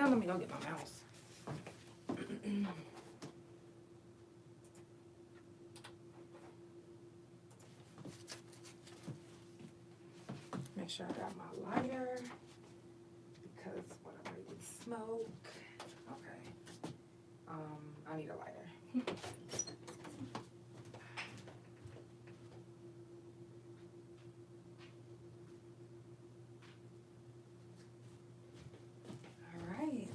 Let me go get my mouse. Make sure I got my lighter because what I'm ready to smoke. Okay. I need a lighter. All right.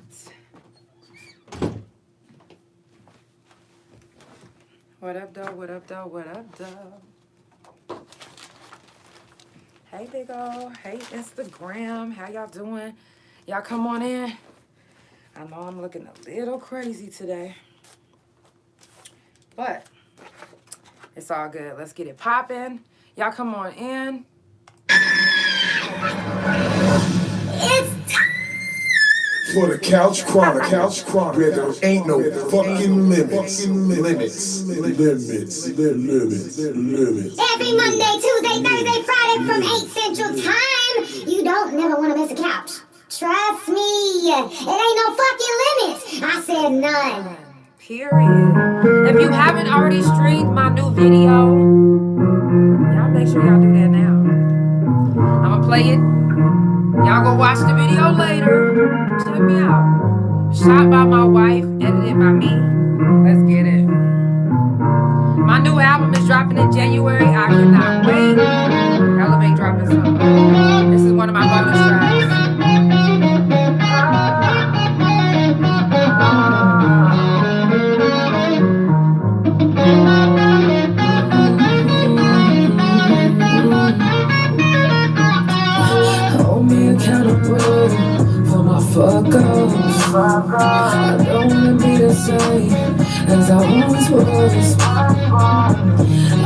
What up, though? What up, though? What up, though? Hey, Big O. Hey, Instagram. How y'all doing? Y'all come on in. I know I'm looking a little crazy today. But it's all good. Let's get it popping. Y'all come on in. It's for the Couch Chronicles, where there ain't no fucking limits. Every Monday, Tuesday, Thursday, Friday from 8 Central Time. You don't never want to miss a couch. Trust me, it ain't no fucking limits. I said none. Period. If you haven't already streamed my new video, y'all make sure y'all do that now. I'm gonna play it. Y'all go watch the video later. Check me out. Shot by my wife, edited by me. Let's get it. My new album is dropping in January. I cannot wait. Elevate dropping something. This is one of my bonus tracks. Hold me accountable for my fuck-ups. I don't wanna be the same as I once was.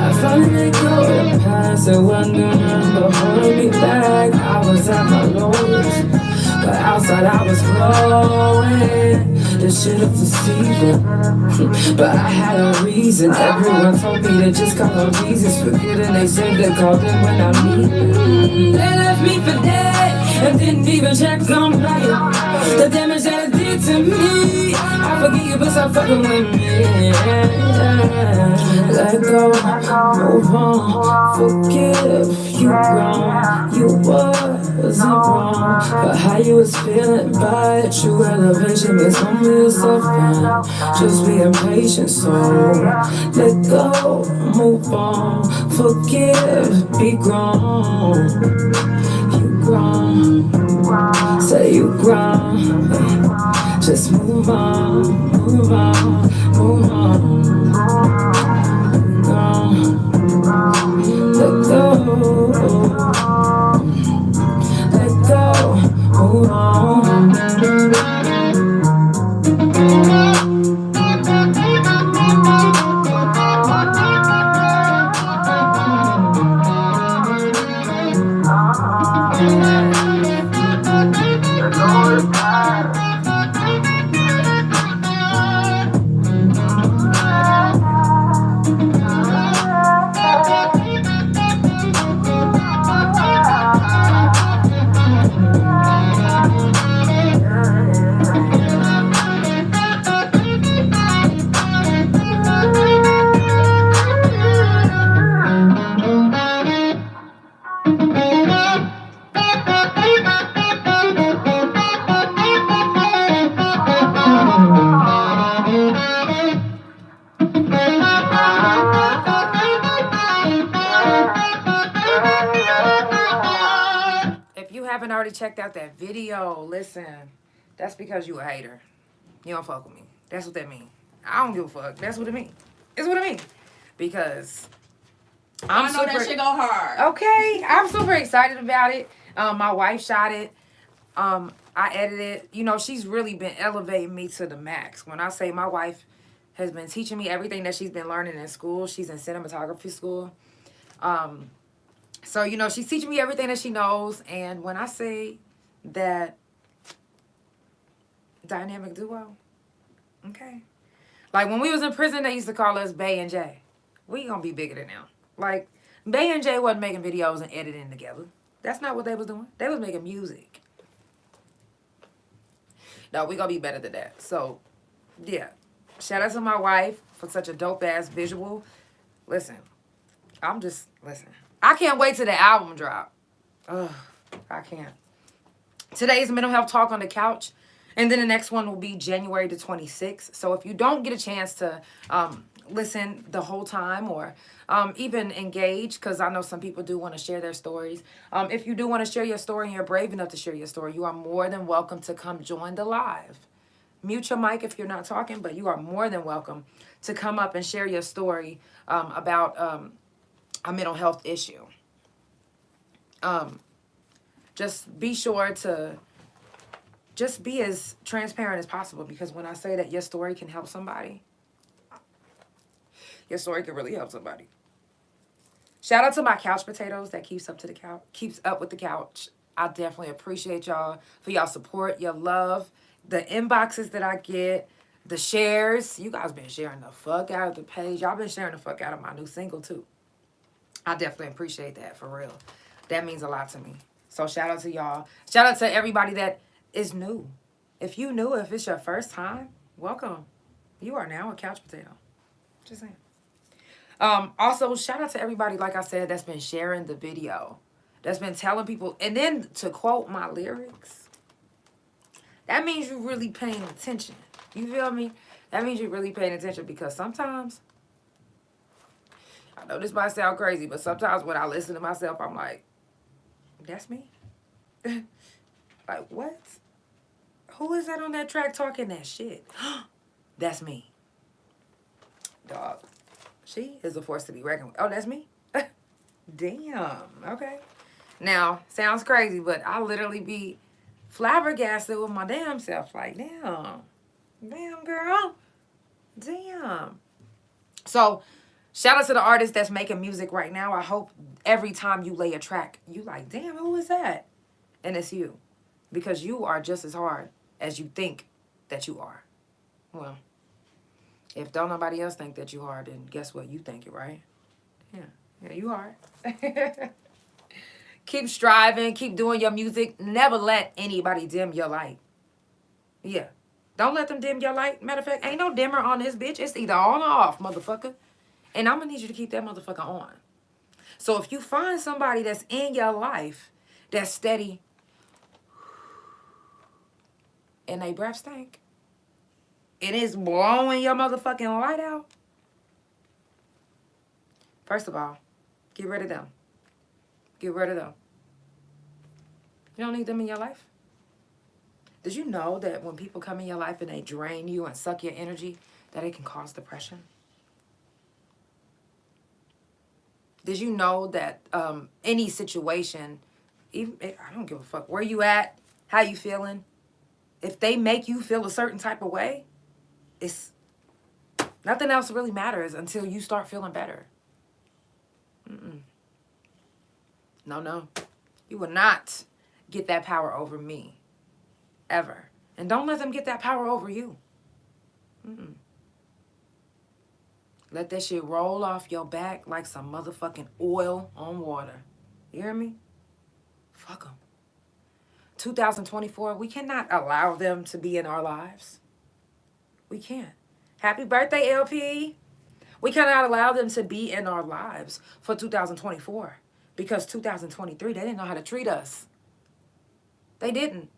I finally let go of the past and wondering but holding me back. I was at my lowest, but outside I was glowing. This shit is deceiving, but I had a reason. Everyone told me to just call on Jesus, forgetting they said they called them when I need them. They left me for dead and didn't even check on me. The damage that it did to me, I forgive you, but stop fucking with me. Let go, move on, forgive. You wrong, you wasn't wrong, but how you was feeling by it. True elevation means humbling yourself down. Just be impatient, so let go, move on, forgive, be grown. You grown, say you grown. Just move on, move on, move on. Let go, let go, move on. Haven't already checked out that video, listen, that's because you a hater. You don't fuck with me. That's what that means. I don't give a fuck. That's what it means. It's what it means. Because I know that shit go hard. Okay, I'm super excited about it. My wife shot it. I edited. You know, she's really been elevating me to the max. When I say my wife has been teaching me everything that she's been learning in school. She's in cinematography school. So, you know, she's teaching me everything that she knows. And when I say that dynamic duo, okay. Like, when we was in prison, they used to call us Bay and Jay. We gonna be bigger than now. Like, Bay and Jay wasn't making videos and editing together. That's not what they was doing. They was making music. No, we're going to be better than that. So, yeah. Shout out to my wife for such a dope-ass visual. Listen. I can't wait till the album drop. Ugh, I can't. Today's mental health talk on the couch. And then the next one will be January the 26th. So if you don't get a chance to listen the whole time or even engage, because I know some people do want to share their stories. If you do want to share your story and you're brave enough to share your story, you are more than welcome to come join the live. Mute your mic if you're not talking, but you are more than welcome to come up and share your story about a mental health issue. Just be sure to just be as transparent as possible, because when I say that your story can help somebody, your story can really help somebody. Shout out to my couch potatoes that keeps up with the couch. I definitely appreciate y'all for y'all support, your love, the inboxes that I get, the shares. You guys been sharing the fuck out of the page. Y'all been sharing the fuck out of my new single too. I definitely appreciate that, for real. That means a lot to me. So shout out to y'all. Shout out to everybody that is new. If you new, if it's your first time, welcome. You are now a couch potato. Just saying. Also, shout out to everybody, like I said, that's been sharing the video. That's been telling people. And then to quote my lyrics, that means you're really paying attention. You feel me? That means you're really paying attention, because sometimes, I know this might sound crazy, but sometimes when I listen to myself, I'm like, that's me? Like, what? Who is that on that track talking that shit? That's me. Dog. She is a force to be reckoned with. Oh, that's me? Damn. Okay. Now, sounds crazy, but I literally be flabbergasted with my damn self. Like, damn. Damn, girl. Damn. So, shout out to the artist that's making music right now. I hope every time you lay a track, you like, damn, who is that? And it's you. Because you are just as hard as you think that you are. Well, if don't nobody else think that you are, then guess what? You think it, right? Yeah, you are. Keep striving. Keep doing your music. Never let anybody dim your light. Yeah. Don't let them dim your light. Matter of fact, ain't no dimmer on this bitch. It's either on or off, motherfucker. And I'm going to need you to keep that motherfucker on. So if you find somebody that's in your life that's steady and they breath stink, it is blowing your motherfucking light out, first of all, get rid of them. Get rid of them. You don't need them in your life. Did you know that when people come in your life and they drain you and suck your energy, that it can cause depression? Did you know that any situation, even I don't give a fuck where you at, how you feeling, if they make you feel a certain type of way, it's nothing else really matters until you start feeling better. No. You will not get that power over me. Ever. And don't let them get that power over you. Let that shit roll off your back like some motherfucking oil on water. You hear me? Fuck them. 2024, we cannot allow them to be in our lives. We can't. Happy birthday, LP. We cannot allow them to be in our lives for 2024. Because 2023, they didn't know how to treat us. They didn't.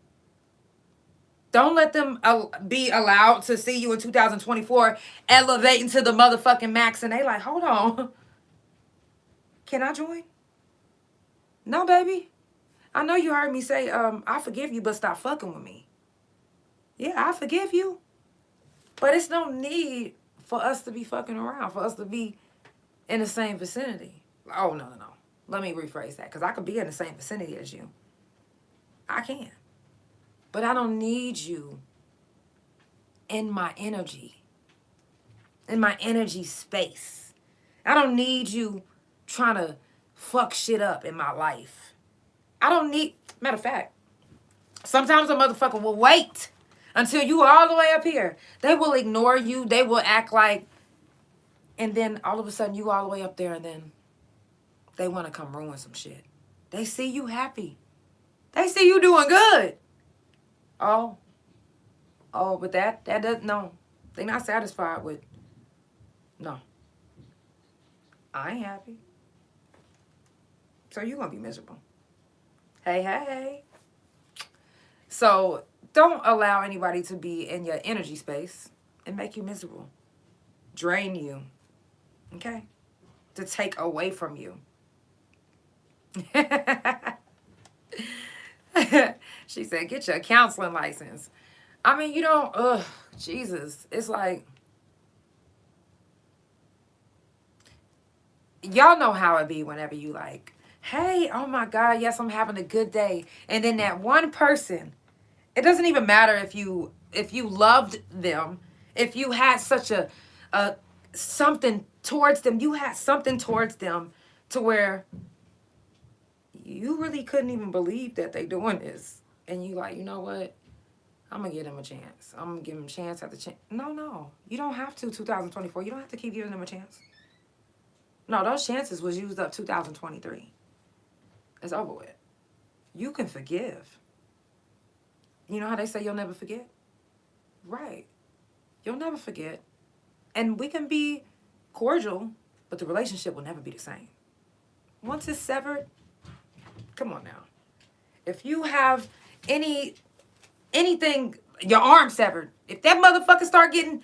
Don't let them be allowed to see you in 2024 elevating to the motherfucking max. And they like, hold on. Can I join? No, baby. I know you heard me say, I forgive you, but stop fucking with me. Yeah, I forgive you. But it's no need for us to be fucking around, for us to be in the same vicinity. Oh, no. Let me rephrase that, because I could be in the same vicinity as you. I can. But I don't need you in my energy space. I don't need you trying to fuck shit up in my life. I don't need, matter of fact, sometimes a motherfucker will wait until you are all the way up here. They will ignore you. They will act like, and then all of a sudden you all the way up there, and then they want to come ruin some shit. They see you happy. They see you doing good. Oh, Oh, but that doesn't, no. They're not satisfied with, no. I ain't happy. So you're going to be miserable. Hey. So don't allow anybody to be in your energy space and make you miserable. Drain you. Okay? To take away from you. She said, get your counseling license. I mean, you don't, Jesus. It's like, y'all know how it be whenever you like, hey, oh my God, yes, I'm having a good day. And then that one person, it doesn't even matter if you loved them, if you had such a something towards them, you had something towards them to where you really couldn't even believe that they doing this. And you like, you know what? I'm going to give them a chance. I'm going to give them a chance after chance. No. You don't have to 2024. You don't have to keep giving them a chance. No, those chances was used up 2023. It's over with. You can forgive. You know how they say you'll never forget? Right. You'll never forget. And we can be cordial, but the relationship will never be the same. Once it's severed, come on now. If you have anything, your arm severed, if that motherfucker start getting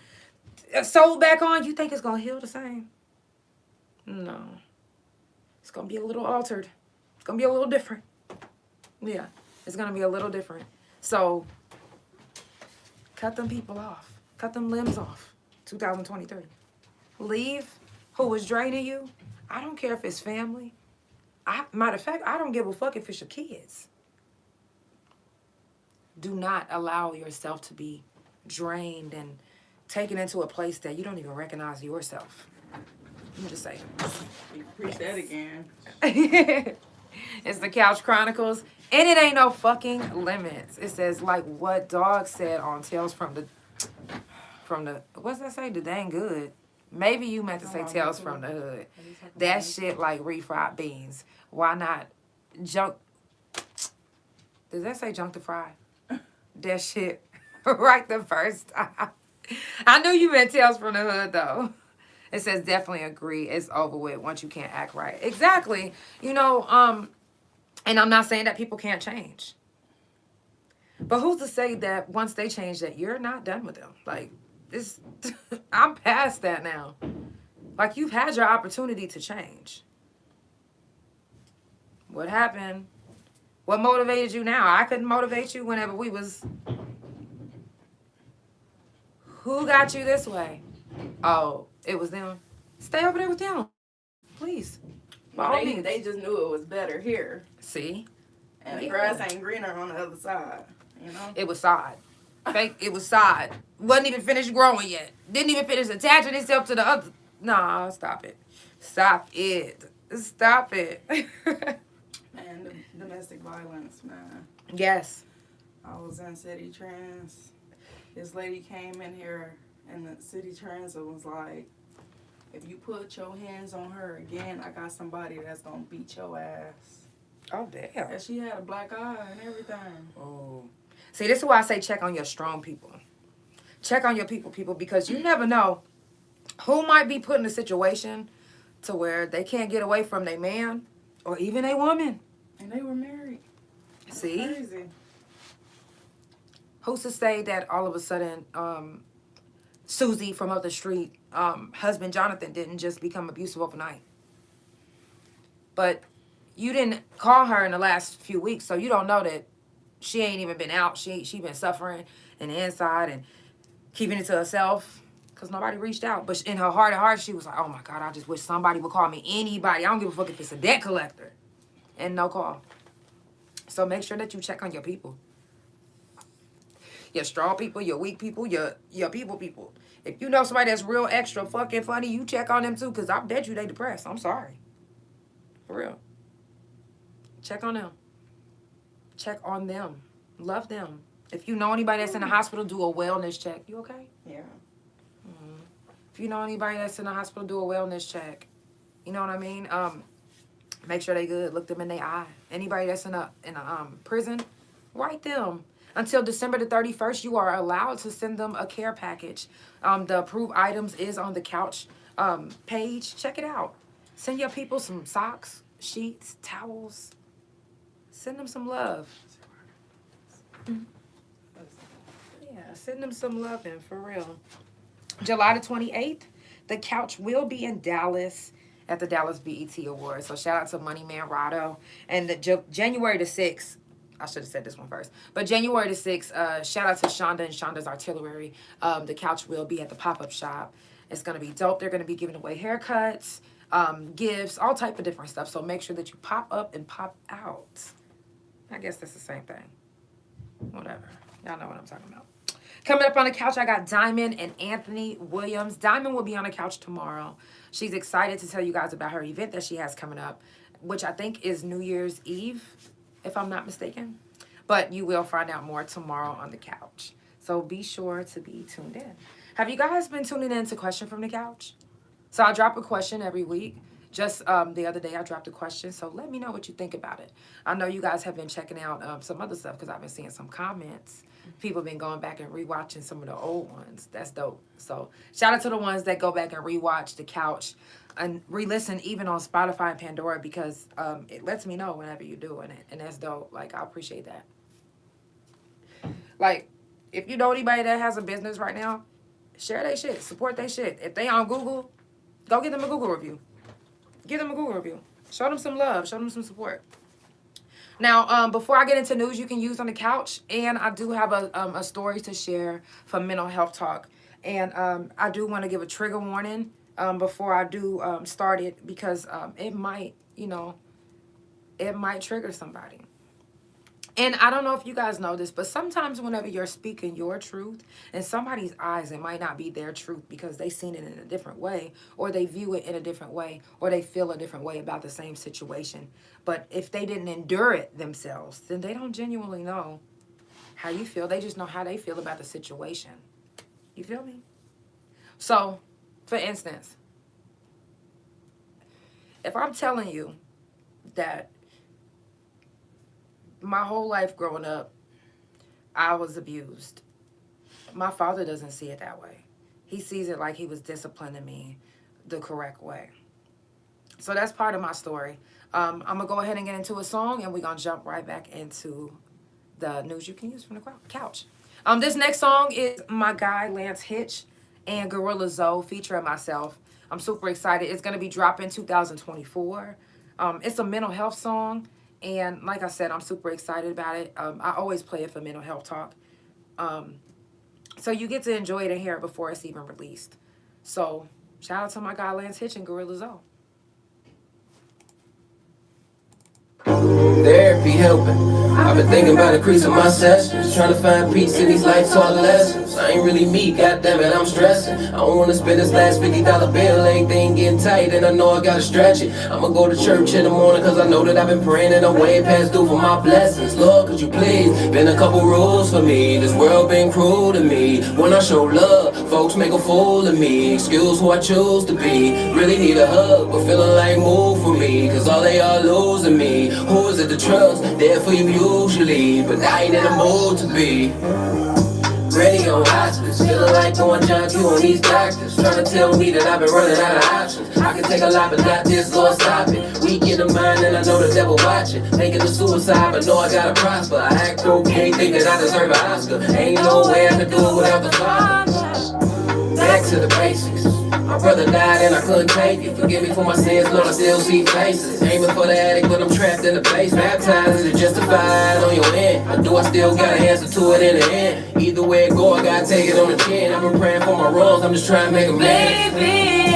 sewed back on, you think it's going to heal the same? No. It's going to be a little altered. It's going to be a little different. Yeah, it's going to be a little different. So, cut them people off. Cut them limbs off. 2023. Leave who was draining you. I don't care if it's family. Matter of fact, I don't give a fuck if it's your kids. Do not allow yourself to be drained and taken into a place that you don't even recognize yourself. I'm just saying. You preach that again. It's the Couch Chronicles. And it ain't no fucking limits. It says, like what Dog said on Tales from the, what's that say? The dang good. Maybe you meant to say Tales from the Hood. That shit like refried beans. Why not junk? Does that say junk to fry? That shit right the first time. I knew you meant Tales from the Hood though. It says definitely agree. It's over with once you can't act right. Exactly. You know, and I'm not saying that people can't change. But who's to say that once they change that you're not done with them? Like, this, I'm past that now. Like, you've had your opportunity to change. What happened? What motivated you now? I couldn't motivate you whenever we was... Who got you this way? Oh, it was them. Stay over there with them. Please. Well, they just knew it was better here. See? And the grass ain't greener on the other side, you know? It was sod. Fake, it was sod. Wasn't even finished growing yet. Didn't even finish attaching itself to the other. Nah, stop it. Stop it. Stop it. Man, the domestic violence, man. Yes. I was in City Trans. This lady came in here, and the City Trans was like, if you put your hands on her again, I got somebody that's going to beat your ass. Oh, damn. And she had a black eye and everything. Oh. See, this is why I say check on your strong people. Check on your people, because you never know who might be put in a situation to where they can't get away from their man or even a woman. And they were married. See? That's crazy. Who's to say that all of a sudden Susie from up the street, husband Jonathan didn't just become abusive overnight? But you didn't call her in the last few weeks, so you don't know that she ain't even been out. She been suffering in the inside and keeping it to herself because nobody reached out. But in her heart of hearts, she was like, oh my God, I just wish somebody would call me. Anybody. I don't give a fuck if it's a debt collector. And no call. So make sure that you check on your people. Your strong people, your weak people, your people. If you know somebody that's real extra fucking funny, you check on them too, because I bet you they depressed. I'm sorry. For real. Check on them. Check on them. Love them. If you know anybody that's in the hospital, do a wellness check. You okay? Yeah. Mm-hmm. If you know anybody that's in the hospital, do a wellness check. You know what I mean? Make sure they good. Look them in their eye. Anybody that's in a prison, write them. until December the 31st, you are allowed to send them a care package. The approved items is on the Couch page. Check it out. Send your people some socks, sheets, towels. Send them some love. Yeah, send them some loving, for real. July the 28th, the Couch will be in Dallas at the Dallas BET Awards. So shout out to Money Man Rado. And January the 6th, I should have said this one first. But January the 6th, shout out to Shonda and Shonda's Artillery. The Couch will be at the pop-up shop. It's going to be dope. They're going to be giving away haircuts, gifts, all type of different stuff. So make sure that you pop up and pop out. I guess that's the same thing. Whatever. Y'all know what I'm talking about. Coming up on the couch, I got Diamond and Anthony Williams. Diamond will be on the couch tomorrow. She's excited to tell you guys about her event that she has coming up, which I think is New Year's Eve, if I'm not mistaken. But you will find out more tomorrow on the couch. So be sure to be tuned in. Have you guys been tuning in to Question from the Couch? So I drop a question every week. Just the other day, I dropped a question. So let me know what you think about it. I know you guys have been checking out some other stuff because I've been seeing some comments. People been going back and rewatching some of the old ones. That's dope. So shout out to the ones that go back and rewatch the couch and re-listen even on Spotify and Pandora because it lets me know whenever you're doing it. And that's dope. Like, I appreciate that. Like, if you know anybody that has a business right now, share their shit. Support their shit. If they on Google, go give them a Google review. Give them a Google review. Show them some love. Show them some support. Now, before I get into news you can use on the couch, and I do have a story to share for Mental Health Talk. And I do want to give a trigger warning before I do start it because it might, it might trigger somebody. And I don't know if you guys know this, but sometimes whenever you're speaking your truth, in somebody's eyes, it might not be their truth because they've seen it in a different way, or they view it in a different way, or they feel a different way about the same situation. But if they didn't endure it themselves, then they don't genuinely know how you feel. They just know how they feel about the situation. You feel me? So, for instance, if I'm telling you that my whole life growing up, I was abused. My father doesn't see it that way. He sees it like he was disciplining me the correct way. So that's part of my story. I'm going to go ahead and get into a song, and we're going to jump right back into the news you can use from the couch. This next song is my guy, Lance Hitch, and Gorilla Zoe featuring myself. I'm super excited. It's going to be dropping 2024. It's a mental health song. And like I said, I'm super excited about it. I always play it for Mental Health Talk. So you get to enjoy it and hear it before it's even released. So shout out to my guy Lance Hitch and Gorilla Zoe. Therapy helping. I've been thinking about increasing my sessions, trying to find peace in these life taught lessons. I ain't really me, goddammit, I'm stressing. I don't wanna spend this last $50 bill, everything getting tight, and I know I gotta stretch it. I'ma go to church in the morning, cause I know that I've been praying and I'm way past due for my blessings. Lord, could you please, been a couple rules for me. This world been cruel to me. When I show love, folks make a fool of me. Excuse who I choose to be. Really need a hug, but feeling like move for me, cause all they are losing me. Who is it to trust? There for you usually, but I ain't in the mood to be. Ready on hospice, feeling like going John Q on these doctors, trying to tell me that I've been running out of options. I can take a lot, but not this, Lord, stop it. Weak in the mind, and I know the devil watching. Making a suicide, but know I gotta prosper. I act okay, think that I deserve an Oscar. Ain't no way I can do it without the Father. Back to the basics. My brother died and I couldn't take it. Forgive me for my sins, Lord, I still see faces. Aiming for the attic, but I'm trapped in the place. Baptized, is it justified on your end? Or do I still got an answer to it in the end? Either way it go, I gotta take it on the chin. I've been praying for my wrongs, I'm just trying to make them man. Baby,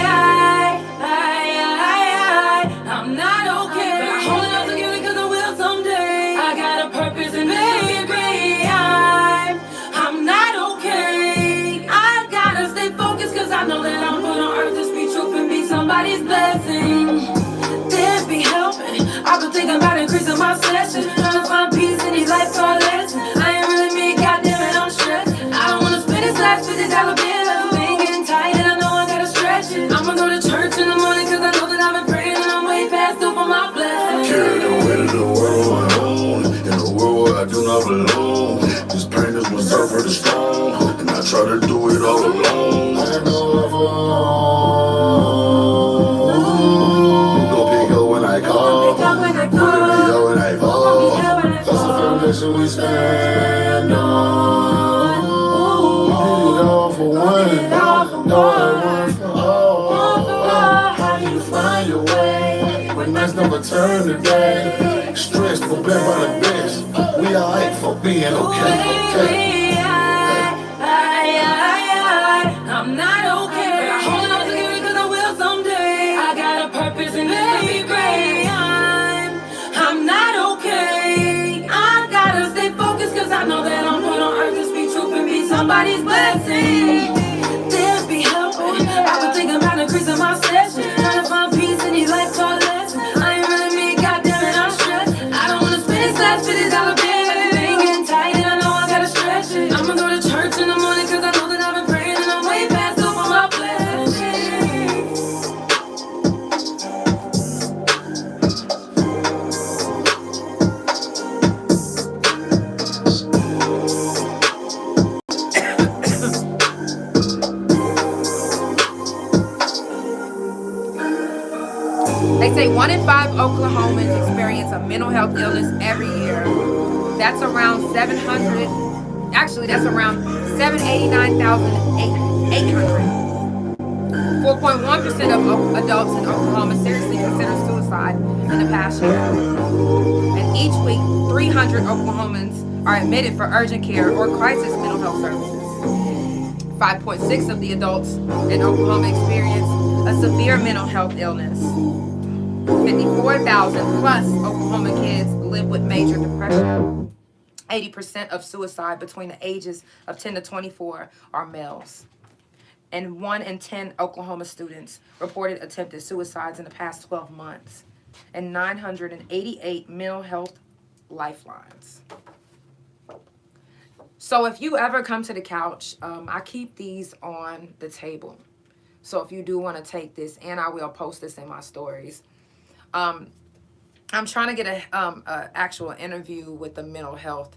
I'm not okay. But I hold it up together because I will someday. I got a purpose and baby, I'm not okay. I gotta stay focused cause I know that I'm put on earth to speak truth and be somebody's blessing. There be helping. I've been thinking about increasing my sessions, trying to find peace in these life taught lessons. I ain't really me, goddammit, I'm stressed. I don't wanna spend this last $50 bill. Ain't getting tight and I know I gotta stretch it. I'ma go to church in the morning cause I know that I've been praying and I'm way past due for my blessings. Carry the weight of the world on my own, in a world where I do not belong. Just tougher than stone, and I try to do it all alone. I know I'm gon' pick up when I call, gonna be here when I fall. That's the foundation we stand on. We did it all for one, no one for all. How do you find your way when nights never turn to day? Stressed, but blessed by the best. We alright for being okay. I'm not okay, but I hold on to it because I will someday. I got a purpose and let me great. I'm not okay. I gotta stay focused because I know that I'm put on earth to speak truth and be somebody's blessing. There be helping. I've been thinking about increasing my session, trying to find peace in these life taught lessons. I ain't really me, goddamn it, I'm stressed. I don't wanna spend this last $50 bill. Everything getting tight and I know I gotta stretch it. I'ma go to church in the morning because I know that I've been praying and I'm way past due for my blessings. They say 1 in 5 Oklahomans experience a mental health illness every year. That's around 700. Actually, that's around 789,800. 4.1% of adults in Oklahoma seriously consider suicide in the past year. And each week, 300 Oklahomans are admitted for urgent care or crisis mental health services. 5.6 of the adults in Oklahoma experience a severe mental health illness. 54,000 plus Oklahoma kids live with major depression. 80% of suicide between the ages of 10 to 24 are males. And 1 in 10 Oklahoma students reported attempted suicides in the past 12 months. And 988 mental health lifelines. So if you ever come to the couch, I keep these on the table. So if you do want to take this, and I will post this in my stories. I'm trying to get a actual interview with the mental health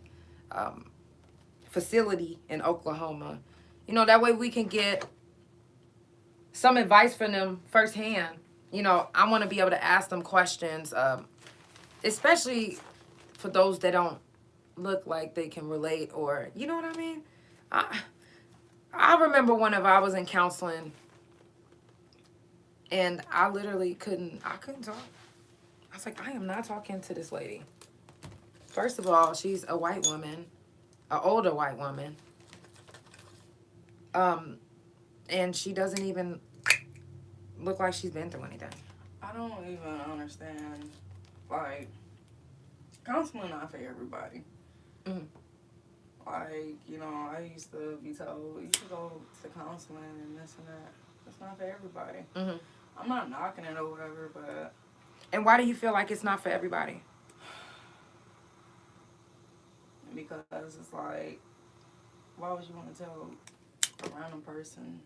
facility in Oklahoma. You know, that way we can get some advice from them firsthand. You know, I want to be able to ask them questions, especially for those that don't look like they can relate, or, you know what I mean? I remember whenever I was in counseling and I literally couldn't talk. I was like, I am not talking to this lady. First of all, she's a white woman, an older white woman. And she doesn't even look like she's been through anything. I don't even understand. Like, counseling not for everybody. Mm. Like, you know, I used to be told, you should go to counseling and this and that. It's not for everybody. Mm-hmm. I'm not knocking it or whatever, but... And why do you feel like it's not for everybody? Because it's like, why would you want to tell a random person,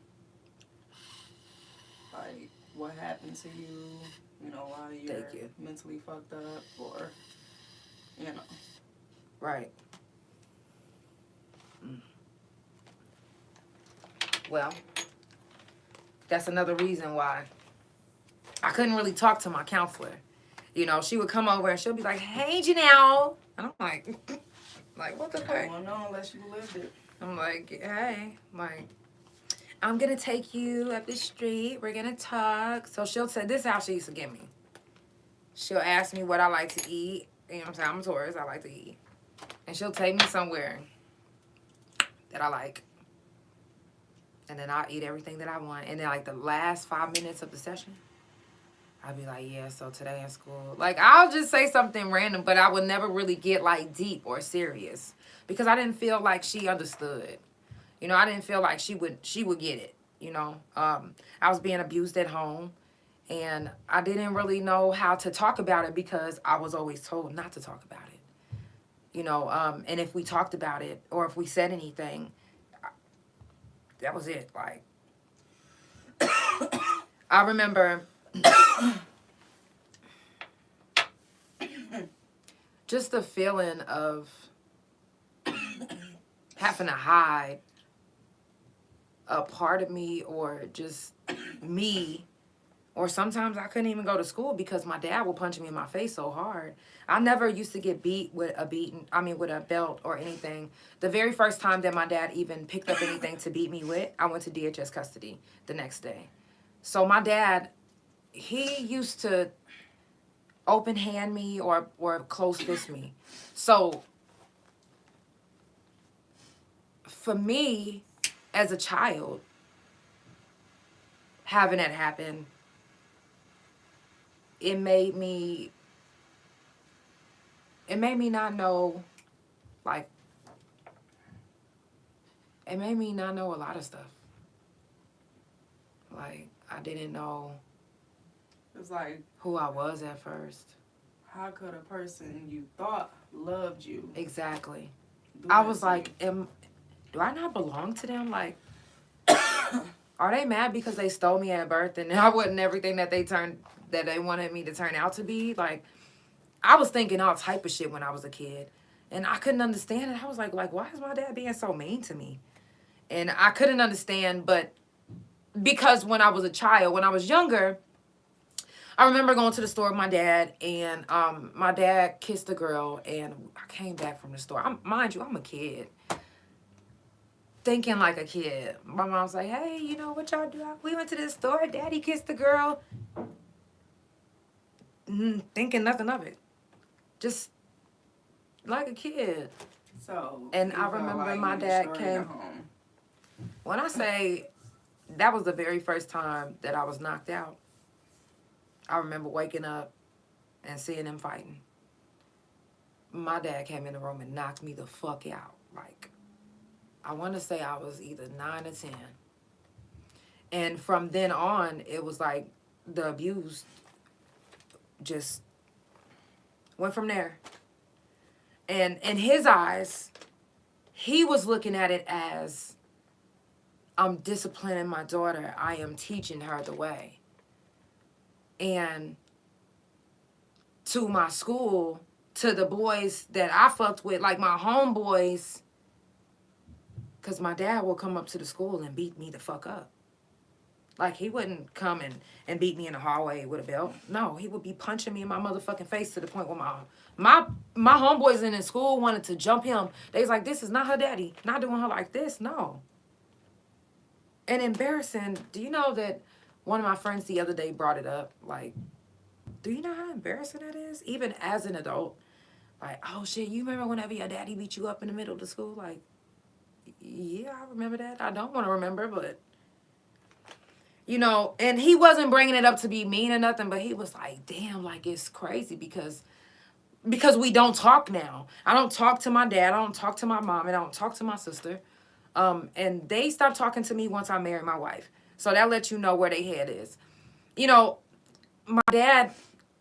like, what happened to you, you know, while you're mentally fucked up, or, you know. Right. Well, that's another reason why I couldn't really talk to my counselor. You know, she would come over and she'll be like, hey, Janelle. And I'm like, what the fuck? I don't know unless you lived it. I'm like, hey, I'm going to take you up the street. We're going to talk. So she'll say, this is how she used to get me. She'll ask me what I like to eat. You know what I'm saying? I'm a Taurus. I like to eat. And she'll take me somewhere that I like. And then I'll eat everything that I want. And then, like, the last 5 minutes of the session, I'll be like, yeah, so today in school. Like, I'll just say something random, but I would never really get, like, deep or serious. Because I didn't feel like she understood. You know, I didn't feel like she would get it, you know. I was being abused at home. And I didn't really know how to talk about it because I was always told not to talk about it. You know, and if we talked about it or if we said anything, that was it. Like, I remember just the feeling of having to hide a part of me or just me. Or sometimes I couldn't even go to school because my dad would punch me in my face so hard. I never used to get beat with a belt or anything. The very first time that my dad even picked up anything to beat me with, I went to DHS custody the next day. So my dad, he used to open hand me or close fist me. So for me, as a child, having that happen, it made me not know, like, it made me not know a lot of stuff. Like, I didn't know It's like, who I was at first. how could a person you thought loved you? Exactly. do I that was to like, you? do I not belong to them? Like, are they mad because they stole me at birth and I wasn't everything that they wanted me to turn out to be? Like, I was thinking all type of shit when I was a kid. And I couldn't understand it. I was like, why is my dad being so mean to me? And I couldn't understand, but because when I was a child, when I was younger, I remember going to the store with my dad, and my dad kissed a girl, and I came back from the store. Mind you, I'm a kid. Thinking like a kid. My mom's like, hey, you know what y'all do? We went to the store, daddy kissed the girl. Thinking nothing of it. Just like a kid. So, And you I felt remember like my you dad destroyed came. your home. When I say that was the very first time that I was knocked out, I remember waking up and seeing them fighting. My dad came in the room and knocked me the fuck out. Like, I want to say I was either 9 or 10. And from then on, it was like the abuse just went from there. And in his eyes, he was looking at it as, I'm disciplining my daughter. I am teaching her the way. And to my school, to the boys that I fucked with, like my homeboys, because my dad would come up to the school and beat me the fuck up. Like, he wouldn't come and beat me in the hallway with a belt. No, he would be punching me in my motherfucking face to the point where my homeboys in the school wanted to jump him. They was like, this is not her daddy. Not doing her like this. No. And embarrassing. Do you know that one of my friends the other day brought it up? Like, do you know how embarrassing that is? Even as an adult. Like, oh shit, you remember whenever your daddy beat you up in the middle of the school? Like, yeah, I remember that. I don't want to remember, but you know, and he wasn't bringing it up to be mean or nothing, but he was like, damn, like, it's crazy because we don't talk now. I don't talk to my dad. I don't talk to my mom. And I don't talk to my sister. And they stopped talking to me once I married my wife. So that lets you know where their head is. You know, my dad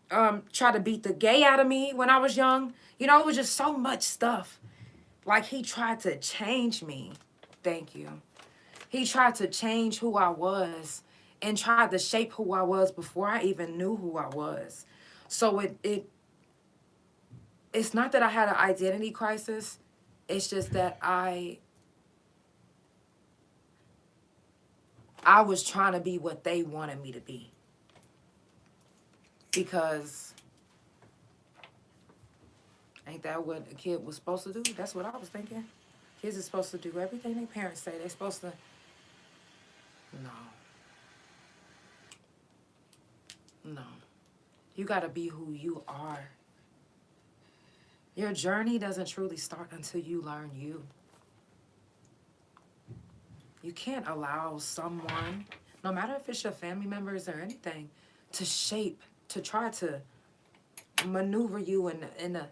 tried to beat the gay out of me when I was young. You know, it was just so much stuff. Like, he tried to change me. Thank you. He tried to change who I was and tried to shape who I was before I even knew who I was. So it's not that I had an identity crisis. It's just that I was trying to be what they wanted me to be. Because ain't that what a kid was supposed to do? That's what I was thinking. Kids are supposed to do everything their parents say. They're supposed to... No. You gotta be who you are. Your journey doesn't truly start until you learn you. You can't allow someone, no matter if it's your family members or anything, to try to maneuver you in a...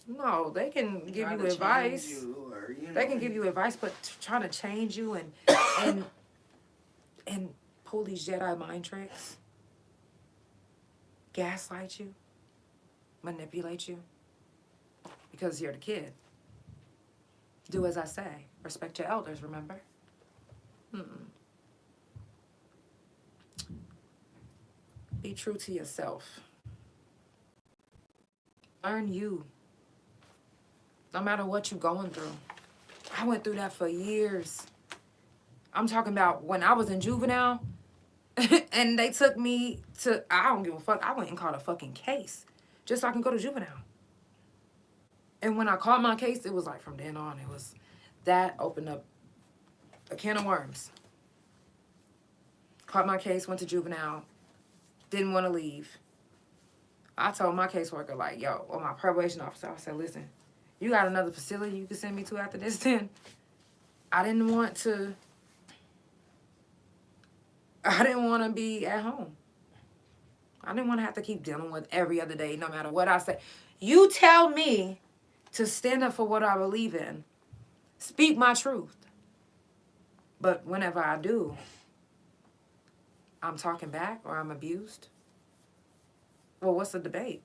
No, they can give you advice. They can give you advice, but trying to change you and pull these Jedi mind tricks, gaslight you, manipulate you, because you're the kid. Do as I say. Respect your elders, remember? Be true to yourself. Learn you. No matter what you're going through. I went through that for years. I'm talking about when I was in juvenile and they took me to, I don't give a fuck. I went and caught a fucking case just so I can go to juvenile. And when I caught my case, it was like from then on, it was, that opened up a can of worms. Caught my case, went to juvenile, didn't want to leave. I told my caseworker, like, yo, or my probation officer, I said, listen, you got another facility you can send me to after this then? I didn't want to be at home. I didn't want to have to keep dealing with every other day, no matter what I say. You tell me to stand up for what I believe in. Speak my truth. But whenever I do, I'm talking back or I'm abused. Well, what's the debate?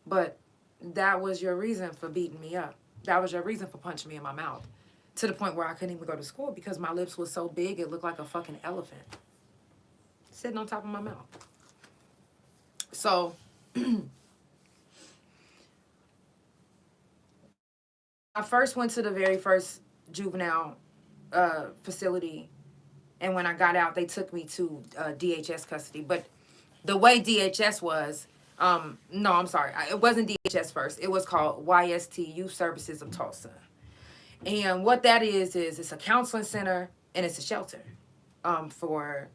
But that was your reason for beating me up. That was your reason for punching me in my mouth. To the point where I couldn't even go to school because my lips were so big it looked like a fucking elephant sitting on top of my mouth. So I first went to the very first juvenile facility, and when I got out, they took me to DHS custody. But the way DHS was, no, I'm sorry, it wasn't DHS first. It was called YST, Youth Services of Tulsa. And what that is it's a counseling center and it's a shelter for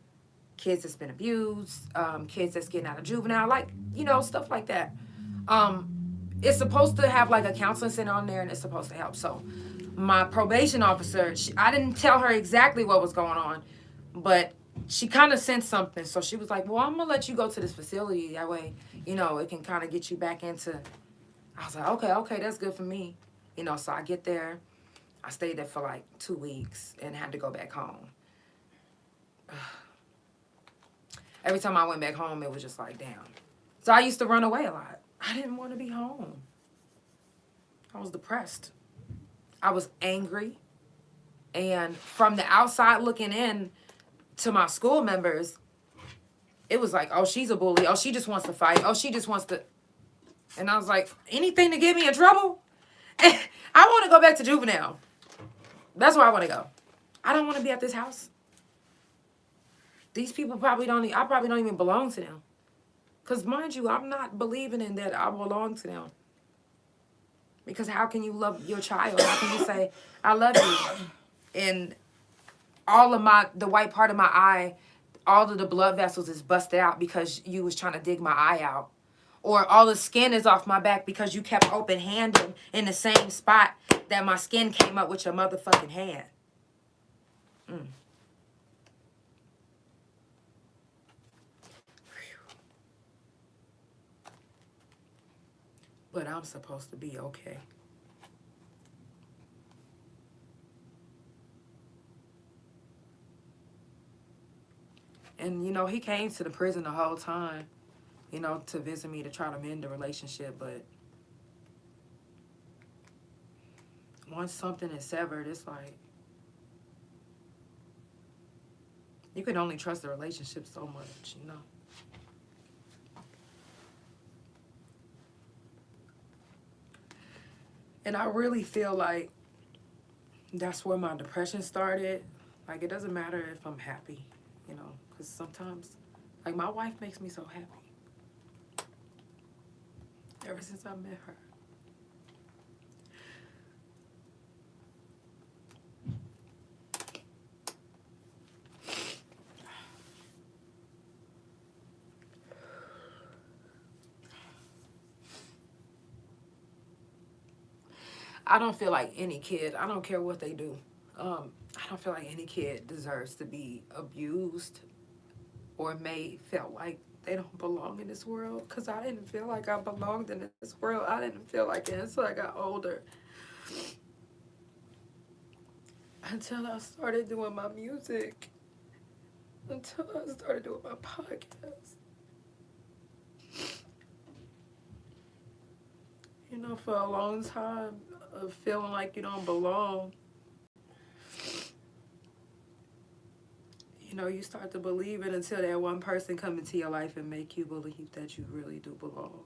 kids that's been abused, kids that's getting out of juvenile, like, you know, stuff like that. It's supposed to have like a counseling center on there and it's supposed to help. So my probation officer, I didn't tell her exactly what was going on, but she kind of sensed something. So she was like, well, I'm going to let you go to this facility. That way, you know, it can kind of get you back into. I was like, okay, that's good for me. You know, so I get there. I stayed there for like 2 weeks and had to go back home. Every time I went back home, it was just like, damn. So I used to run away a lot. I didn't want to be home. I was depressed. I was angry. And from the outside looking in to my school members, it was like, oh, she's a bully. Oh, she just wants to fight. Oh, she just wants to. And I was like, anything to get me in trouble? I want to go back to juvenile. That's where I want to go. I don't want to be at this house. These people I probably don't even belong to them. Because mind you, I'm not believing in that I belong to them. Because how can you love your child? How can you say, I love you? And all of the white part of my eye, all of the blood vessels is busted out because you was trying to dig my eye out. Or all the skin is off my back because you kept open-handed in the same spot that my skin came up with your motherfucking hand. But I'm supposed to be okay. And, you know, he came to the prison the whole time, you know, to visit me to try to mend the relationship. But once something is severed, it's like, you can only trust the relationship so much, you know. And I really feel like that's where my depression started. Like, it doesn't matter if I'm happy, you know, because sometimes, like, my wife makes me so happy. Ever since I met her. I don't feel like any kid, I don't care what they do. I don't feel like any kid deserves to be abused or felt like they don't belong in this world. Because I didn't feel like I belonged in this world. I didn't feel like it until I got older. Until I started doing my music. Until I started doing my podcast. You know, for a long time of feeling like you don't belong, you know, you start to believe it until that one person come into your life and make you believe that you really do belong.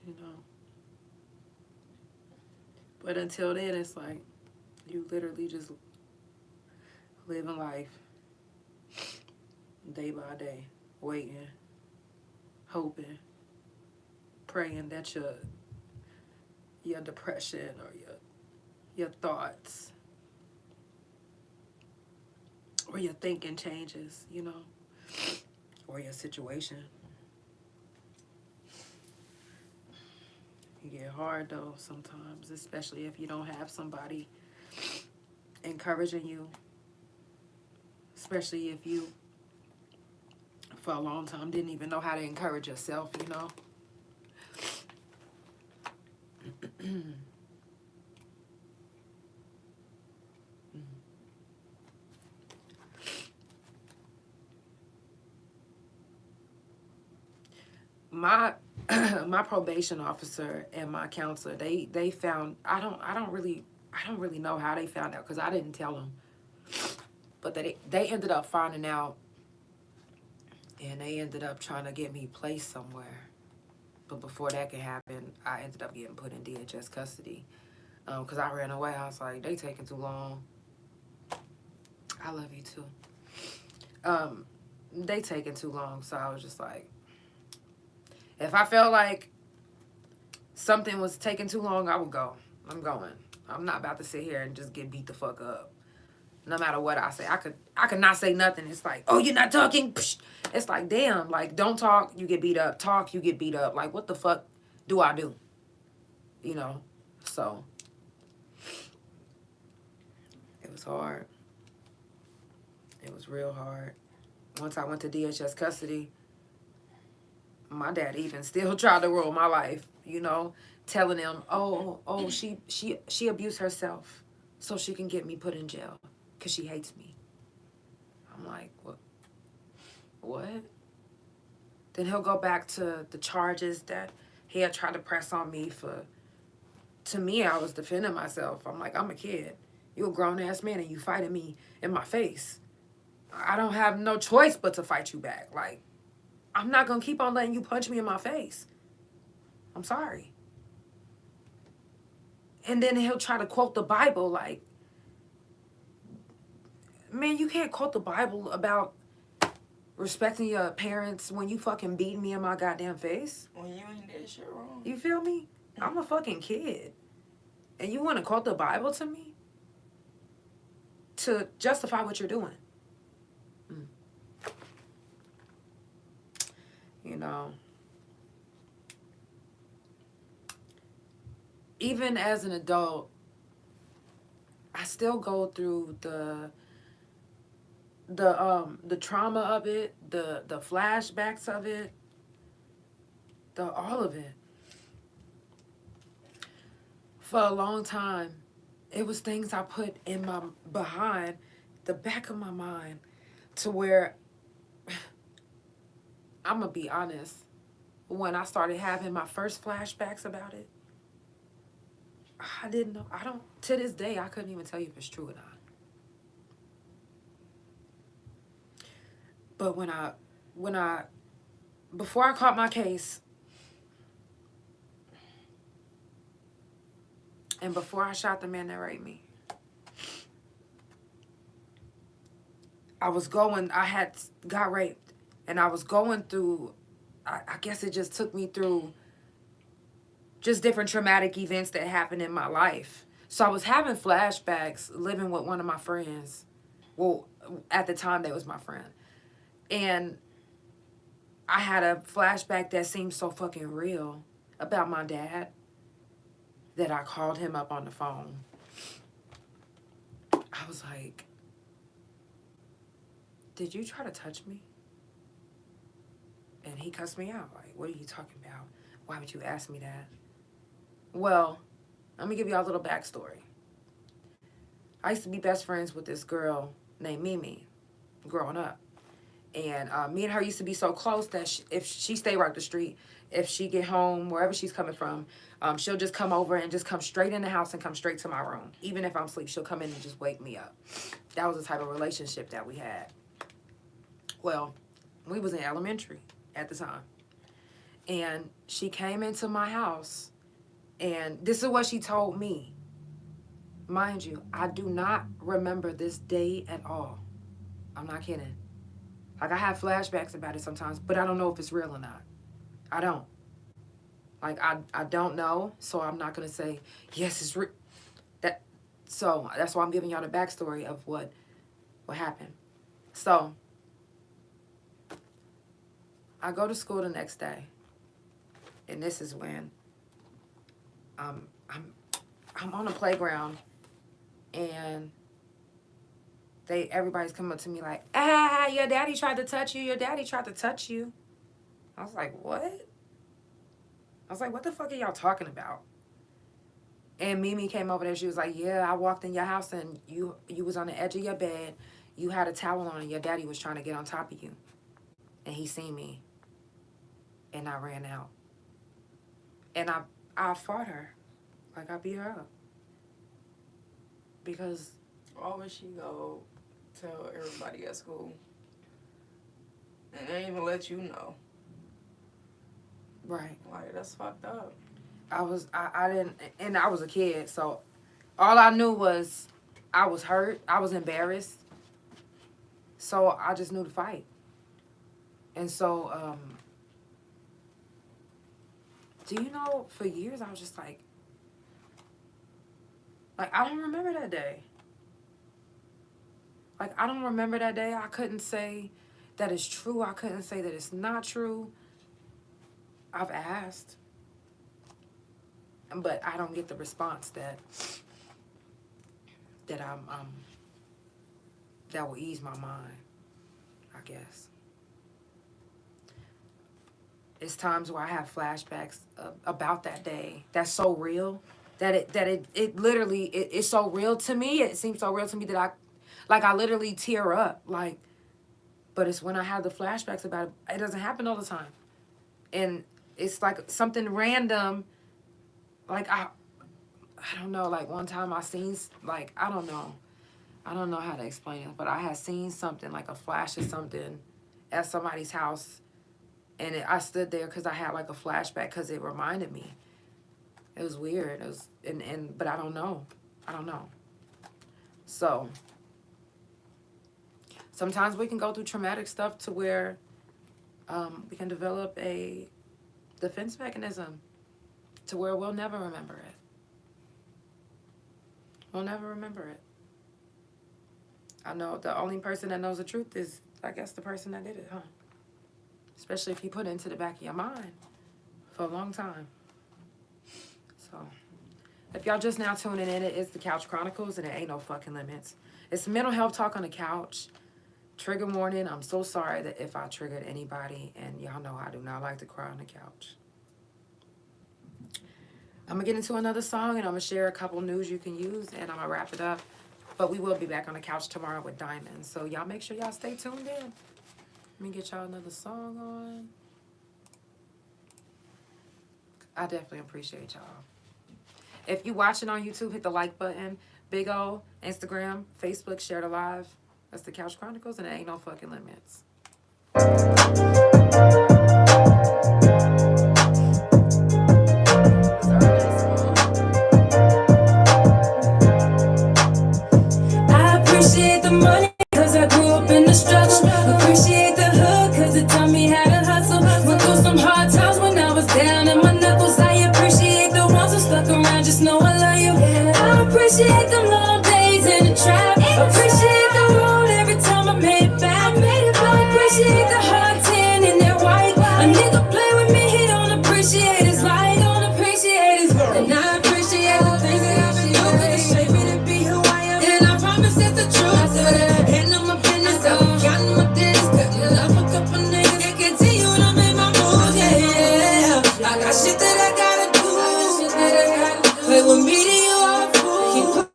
you know. But until then, it's like you literally just living life day by day, waiting, hoping, praying that your depression or your thoughts or your thinking changes, you know, or your situation. It get hard though sometimes, especially if you don't have somebody encouraging you, especially if you for a long time didn't even know how to encourage yourself, you know. My my probation officer and my counselor, they found, I don't really know how they found out because I didn't tell them, but they ended up finding out, and they ended up trying to get me placed somewhere. But before that could happen, I ended up getting put in DHS custody because I ran away. I was like, they taking too long. I love you too. They taking too long, so I was just like, if I felt like something was taking too long, I would go. I'm going. I'm not about to sit here and just get beat the fuck up. No matter what I say. I could not say nothing. It's like, oh, you're not talking? Psh. It's like, damn, like, don't talk, you get beat up. Talk, you get beat up. Like, what the fuck do I do? You know? So, it was hard. It was real hard. Once I went to DHS custody, my dad even still tried to rule my life, you know, telling him, oh, she abused herself so she can get me put in jail because she hates me. I'm like, what? Then he'll go back to the charges that he had tried to press on me for. To me, I was defending myself. I'm like, I'm a kid. You're a grown-ass man and you fighting me in my face. I don't have no choice but to fight you back. Like, I'm not going to keep on letting you punch me in my face. I'm sorry. And then he'll try to quote the Bible like, man, you can't quote the Bible about respecting your parents when you fucking beat me in my goddamn face. When you ain't that shit wrong. You feel me? I'm a fucking kid. And you want to quote the Bible to me? To justify what you're doing. You know, even as an adult, I still go through the trauma of it, the flashbacks of it, all of it. For a long time, it was things I put in behind the back of my mind to where, I'm going to be honest, when I started having my first flashbacks about it, I didn't know. To this day, I couldn't even tell you if it's true or not. But before I caught my case, and before I shot the man that raped me, I had got raped. And I was going through, I guess it just took me through just different traumatic events that happened in my life. So I was having flashbacks living with one of my friends. Well, at the time, that was my friend. And I had a flashback that seemed so fucking real about my dad that I called him up on the phone. I was like, did you try to touch me? And he cussed me out. Like, what are you talking about? Why would you ask me that? Well, let me give y'all a little backstory. I used to be best friends with this girl named Mimi growing up. And me and her used to be so close that if she stayed right up the street, if she get home, wherever she's coming from, she'll just come over and just come straight in the house and come straight to my room. Even if I'm asleep, she'll come in and just wake me up. That was the type of relationship that we had. Well, we was in elementary at the time. And she came into my house, and this is what she told me. Mind you, I do not remember this day at all. I'm not kidding. Like, I have flashbacks about it sometimes, but I don't know if it's real or not. I don't. Like, I don't know, so I'm not going to say, yes, it's real. So that's why I'm giving y'all the backstory of what happened. So I go to school the next day, and this is when I'm on the playground, and everybody's coming up to me like, your daddy tried to touch you. Your daddy tried to touch you. I was like, what? I was like, what the fuck are y'all talking about? And Mimi came over there. She was like, yeah, I walked in your house and you was on the edge of your bed. You had a towel on and your daddy was trying to get on top of you. And he seen me. And I ran out. And I fought her. Like, I beat her up. Because... why would she go tell everybody at school? And they didn't even let you know. Right. Like, that's fucked up. I didn't, and I was a kid, so all I knew was I was hurt, I was embarrassed, so I just knew to fight. And so, do you know, for years I was just like, I don't remember that day. Like, I don't remember that day. I couldn't say that it's true. I couldn't say that it's not true. I've asked. But I don't get the response that that will ease my mind, I guess. It's times where I have flashbacks about that day. That's so real that it literally it's so real to me. It seems so real to me that I literally tear up. Like, but it's when I have the flashbacks about it. It doesn't happen all the time, and it's like something random. Like, I don't know, like, one time I seen, like, I don't know how to explain it, but I had seen something, like a flash of something at somebody's house, and I stood there because I had, like, a flashback because it reminded me. It was weird. It was, but I don't know. So, sometimes we can go through traumatic stuff to where we can develop a defense mechanism to where we'll never remember it. We'll never remember it. I know the only person that knows the truth is, I guess, the person that did it, huh? Especially if you put it into the back of your mind for a long time. So, if y'all just now tuning in, it is the Couch Chronicles, and it ain't no fucking limits. It's mental health talk on the couch. Trigger warning, I'm so sorry that if I triggered anybody, and y'all know I do not like to cry on the couch. I'm going to get into another song, and I'm going to share a couple news you can use, and I'm going to wrap it up. But we will be back on the couch tomorrow with Diamond. So y'all make sure y'all stay tuned in. Let me get y'all another song on. I definitely appreciate y'all. If you watching on YouTube, hit the like button. Big O, Instagram, Facebook, share the live. That's the Couch Chronicles, and it ain't no fucking limits. Appreciate the money, cause I grew up in the struggle. Appreciate the hood, cause it taught me how to hustle. Went through some hard times when I was down in my knuckles. I appreciate the ones who stuck around, just know I love you. I appreciate the long days in the trap. Appreciate the road every time I made it back. I appreciate the hard tan in that white. A nigga play with me, he don't appreciate his life. Don't appreciate his work. And I appreciate the things that I've been doing to shape me to be who I am. And I promise it's the truth. I said it. Handle my business, I'm counting my days. Cutting up a couple niggas that continue to make my moves. Yeah, I got shit that I gotta do. Play with me, then you are a fool.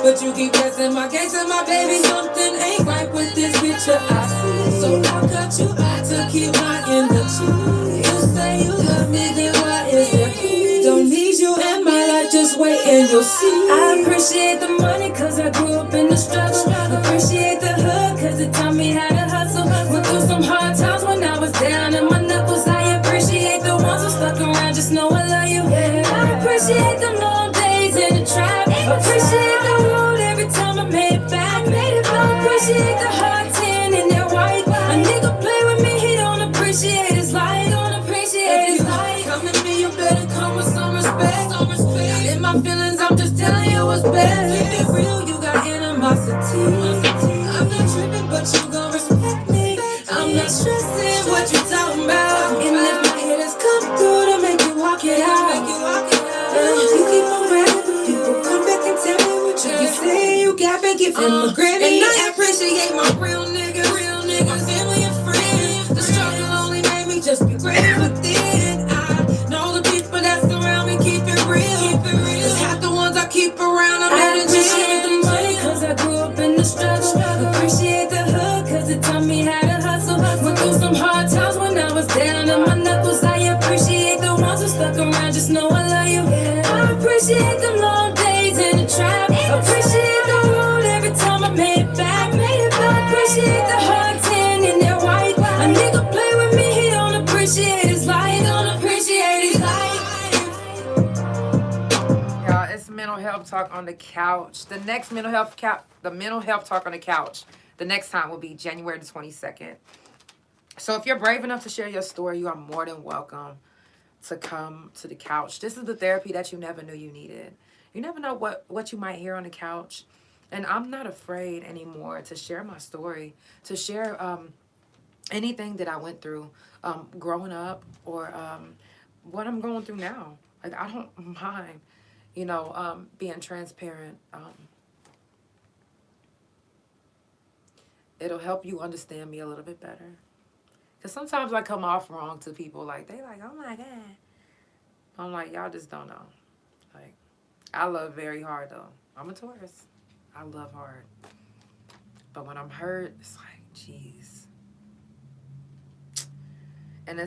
But you keep pressing my case and my baby. Something ain't right with this picture I see. So I'll cut you out to keep my energy. You say you love me, then why is there? Don't need you in my life, just wait and you'll see. I appreciate the money, cause I grew up in the struggle. Appreciate the hood, cause it taught me how to hustle. Went through some hard times when I you. I appreciate the long days in the trap. Appreciate the road every time I made it back. I appreciate the hard tan in that white. A nigga play with me, he don't appreciate his life. If you come to me, you better come with some respect. Not in my feelings, I'm just telling you what's best. Keep it real, you got animosity. I'm not tripping, but you gon' respect me. I'm not stressing what you talking about. And if my hitters come through to make you walk it out, you keep on rapping, but people come back and tell me what you say. You got back, give him a Grammy. And I appreciate my real niggas, my family and friends. The struggle only made me just be great within. I know the people that surround me keep it real. Cause half the ones I keep around, I'm I appreciate the money cause I grew up in the struggle. Appreciate the hood cause it taught me how to hustle. Went through some hard times when I was down on my knuckles. I appreciate the ones who stuck around, just know I love you. I appreciate the long days in the trap. Appreciate the road every time I made it back. I appreciate the hard tan in that white. A nigga play with me, he don't appreciate his life. Don't appreciate his life. Y'all, it's mental health talk on the couch. The next mental health talk on the couch, the next time will be January the 22nd. So if you're brave enough to share your story, you are more than welcome to come to the couch. This is the therapy that you never knew you needed. You never know what you might hear on the couch. And I'm not afraid anymore to share my story, to share anything that I went through growing up or what I'm going through now. Like, I don't mind, being transparent. It'll help you understand me a little bit better. Because sometimes I come off wrong to people. Like, they like, oh my God. I'm like, y'all just don't know. Like, I love very hard, though. I'm a Taurus. I love hard. But when I'm hurt, it's like, jeez. And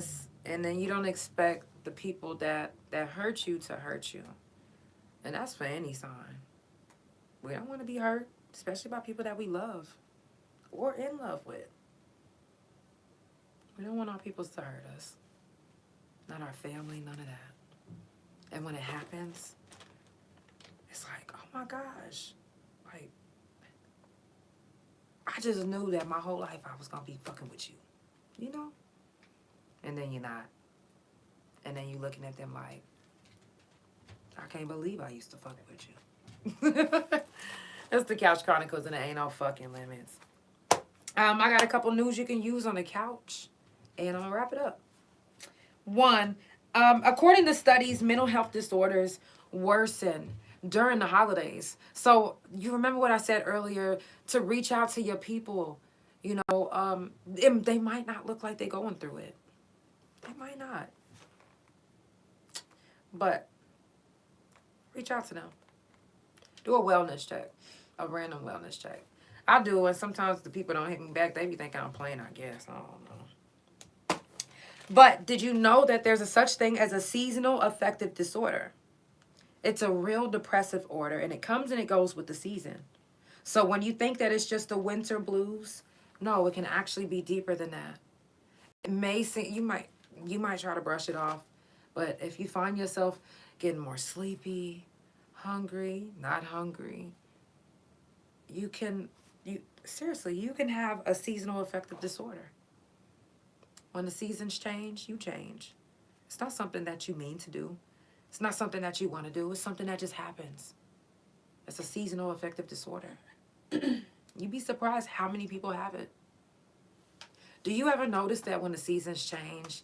then you don't expect the people that hurt you to hurt you. And that's for any sign. We don't want to be hurt, especially by people that we love or in love with. We don't want our peoples to hurt us. Not our family, none of that. And when it happens, it's like, oh my gosh. Like, I just knew that my whole life I was going to be fucking with you. You know? And then you're not. And then you're looking at them like, I can't believe I used to fuck with you. That's the Couch Chronicles and there ain't no fucking limits. I got a couple news you can use on the couch. And I'm going to wrap it up. 1, according to studies, mental health disorders worsen during the holidays. So you remember what I said earlier, to reach out to your people. They might not look like they're going through it. They might not. But reach out to them. Do a wellness check. A random wellness check. I do, and sometimes the people don't hit me back. They be thinking I'm playing, I guess. I don't know. But did you know that there's a such thing as a seasonal affective disorder? It's a real depressive order, and it comes and it goes with the season. So when you think that it's just the winter blues, no, it can actually be deeper than that. It may seem, you might try to brush it off, but if you find yourself getting more sleepy, hungry, not hungry, you can have a seasonal affective disorder. When the seasons change, you change. It's not something that you mean to do. It's not something that you want to do. It's something that just happens. It's a seasonal affective disorder. You'd be surprised how many people have it. Do you ever notice that when the seasons change,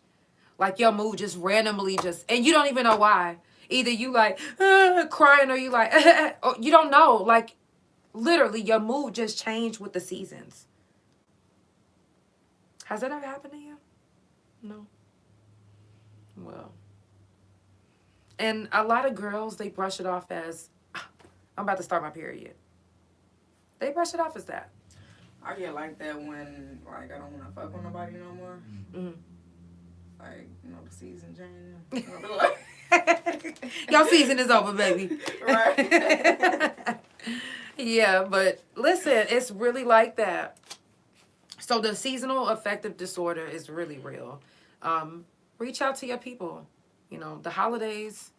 like your mood just randomly and you don't even know why. Either you like crying or you like, or you don't know. Like, literally, your mood just changed with the seasons. Has that ever happened to you? No. Well. And a lot of girls, they brush it off as, I'm about to start my period. They brush it off as that. I get like that when, like, I don't want to fuck with nobody no more. Mm-hmm. Like, the season changing. Your season is over, baby. Right. Yeah, but listen, it's really like that. So the seasonal affective disorder is really real. Reach out to your people. The holidays,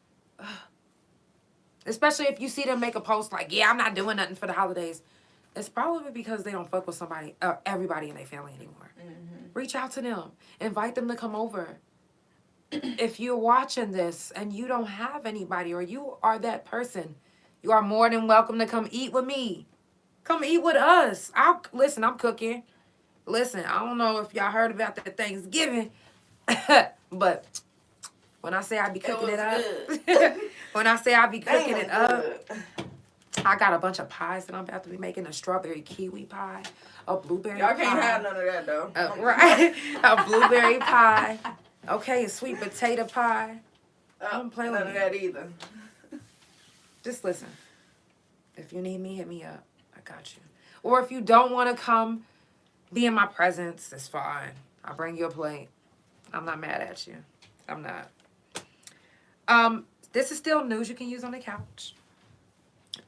Especially if you see them make a post like, yeah, I'm not doing nothing for the holidays. It's probably because they don't fuck with everybody in their family anymore. Mm-hmm. Reach out to them. Invite them to come over. If you're watching this and you don't have anybody or you are that person, you are more than welcome to come eat with me. Come eat with us. Listen, I'm cooking. Listen, I don't know if y'all heard about the Thanksgiving, but when I say I be cooking it up, when I say I be cooking it up, I got a bunch of pies that I'm about to be making. A strawberry kiwi pie, a blueberry pie. Y'all can't have none of that, though. Right? A blueberry pie. Okay, a sweet potato pie. Don't play with none of that either. Just listen. If you need me, hit me up. I got you. Or if you don't want to come be in my presence, it's fine. I'll bring you a plate. I'm not mad at you. I'm not. This is still news you can use on the couch.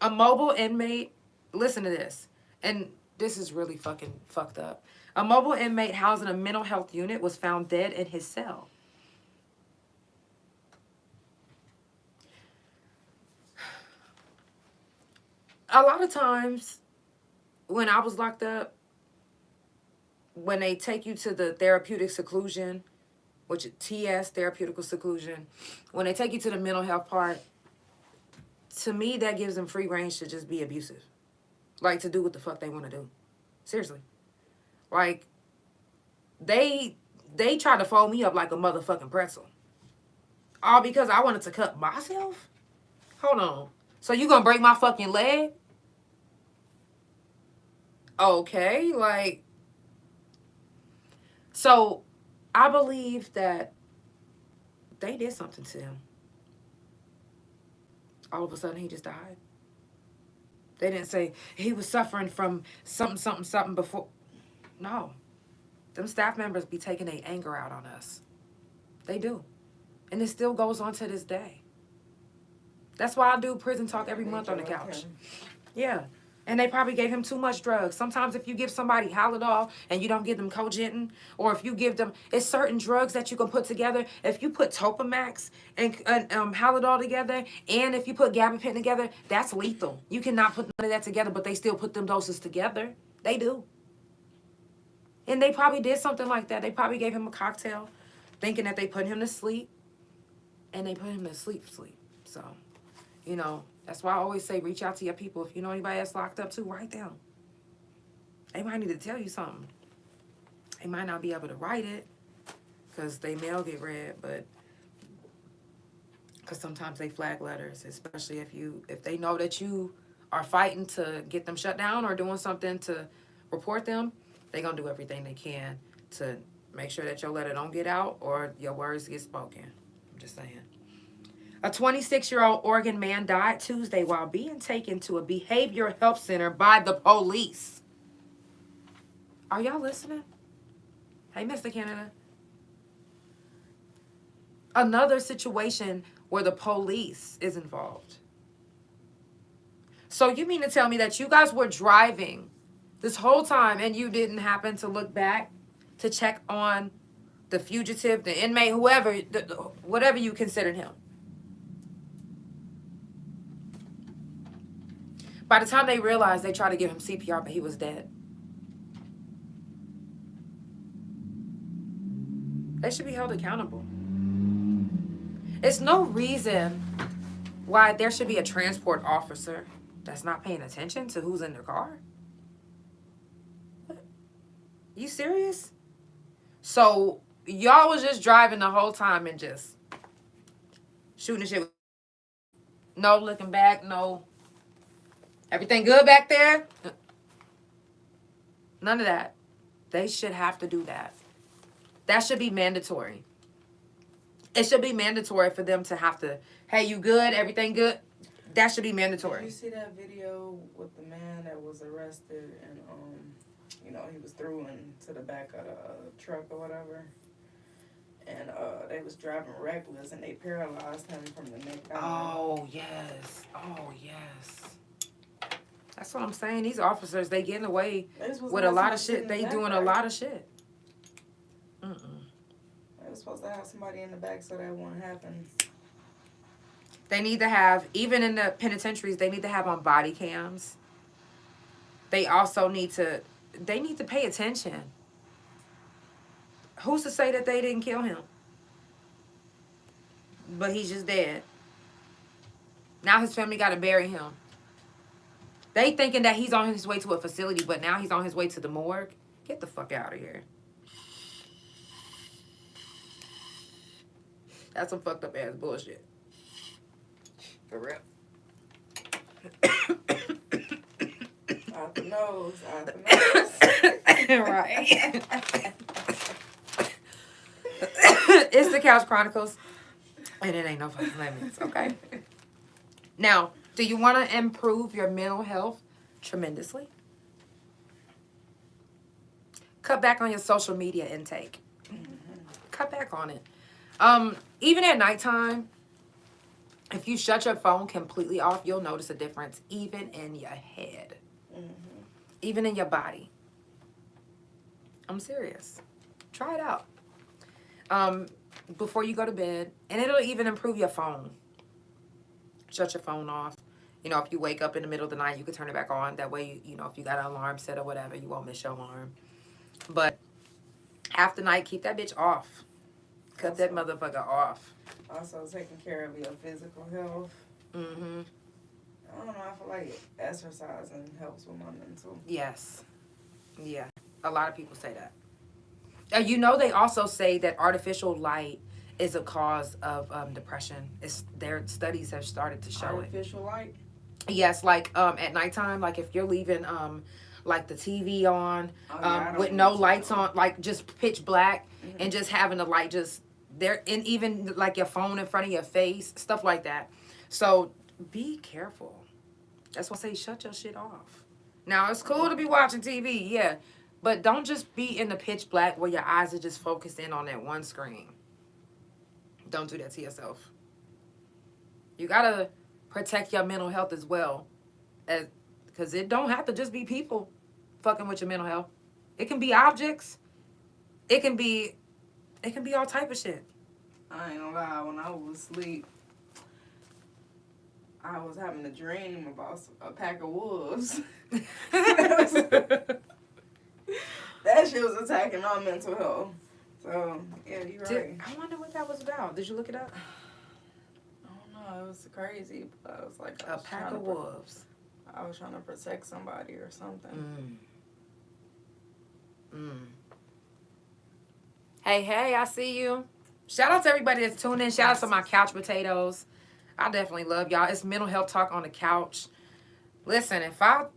A mobile inmate, listen to this, and this is really fucking fucked up. A mobile inmate housed in a mental health unit was found dead in his cell. A lot of times when I was locked up, when they take you to the therapeutic seclusion, which is TS, therapeutic seclusion, when they take you to the mental health part, to me, that gives them free range to just be abusive. Like, to do what the fuck they want to do. Seriously. Like, they tried to fold me up like a motherfucking pretzel. All because I wanted to cut myself? Hold on. So you gonna break my fucking leg? Okay, like... So, I believe that they did something to him. All of a sudden, he just died. They didn't say he was suffering from something before. No. Them staff members be taking their anger out on us. They do. And it still goes on to this day. That's why I do prison talk every month on the couch. Yeah. And they probably gave him too much drugs. Sometimes if you give somebody Halidol and you don't give them Cogentin, or if you give them, it's certain drugs that you can put together. If you put Topamax and Halidol together, and if you put gabapentin together, that's lethal. You cannot put none of that together, but they still put them doses together. They do. And they probably did something like that. They probably gave him a cocktail, thinking that they put him to sleep, and they put him to sleep. So, you know, that's why I always say reach out to your people. If you know anybody that's locked up too, write down. They might need to tell you something. They might not be able to write it because they mail get read, but because sometimes they flag letters, especially if they know that you are fighting to get them shut down or doing something to report them, they're going to do everything they can to make sure that your letter don't get out or your words get spoken. I'm just saying. A 26-year-old Oregon man died Tuesday while being taken to a behavioral health center by the police. Are y'all listening? Hey, Mr. Canada. Another situation where the police is involved. So you mean to tell me that you guys were driving this whole time and you didn't happen to look back to check on the fugitive, the inmate, whoever, whatever you considered him? By the time they realized, they tried to give him CPR, but he was dead. They should be held accountable. It's no reason why there should be a transport officer that's not paying attention to who's in their car. You serious? So y'all was just driving the whole time and just shooting shit. No looking back, no. Everything good back there? None of that. They should have to do that. That should be mandatory. It should be mandatory for them to have to, hey, you good? Everything good? That should be mandatory. Did you see that video with the man that was arrested and, he was thrown into the back of the truck or whatever? And they was driving reckless and they paralyzed him from the neck down. Oh, yes. Oh, yes. That's what I'm saying. These officers, they getting away with a lot of shit. They doing a lot of shit. They was supposed to have somebody in the back so that won't happen. They need to have, even in the penitentiaries, they need to have on body cams. They also need to pay attention. Who's to say that they didn't kill him? But he's just dead. Now his family got to bury him. They thinking that he's on his way to a facility, but now he's on his way to the morgue. Get the fuck out of here. That's some fucked up ass bullshit. For real. Out the nose, out the nose. Right. It's the Couch Chronicles, and it ain't no fucking limits, okay? Now, do you want to improve your mental health tremendously? Cut back on your social media intake. Cut back on it. Even at nighttime, if you shut your phone completely off, you'll notice a difference, even in your head, even in your body. I'm serious. Try it out. Before you go to bed, and it'll even improve your phone. Shut your phone off. You know, if you wake up in the middle of the night, you can turn it back on. That way, you know, if you got an alarm set or whatever, you won't miss your alarm. But half the night, keep that bitch off. Cut that motherfucker off. Also, taking care of your physical health. Mm-hmm. I don't know, I feel like exercising helps with my mental. Yes. Yeah. A lot of people say that. You know, they also say that artificial light is a cause of depression. Their studies have started to show artificial light? Yes, like at nighttime, like if you're leaving like the TV on with no lights on, like just pitch black, and just having the light just there, and even like your phone in front of your face, stuff like that. So be careful. That's why I say shut your shit off. Now, it's cool to be watching TV, yeah, but don't just be in the pitch black where your eyes are just focused in on that one screen. Don't do that to yourself. You gotta protect your mental health as well, because it don't have to just be people fucking with your mental health. It can be objects. It can be all type of shit. I ain't gonna lie, when I was asleep, I was having a dream about a pack of wolves. That shit was attacking my mental health. So, yeah, you're right. I wonder what that was about. Did you look it up? I don't know. It was crazy. But I was like, a pack of wolves. I was trying to protect somebody or something. Hey, I see you. Shout out to everybody that's tuning in. Shout out to my couch potatoes. I definitely love y'all. It's mental health talk on the couch. Listen, if I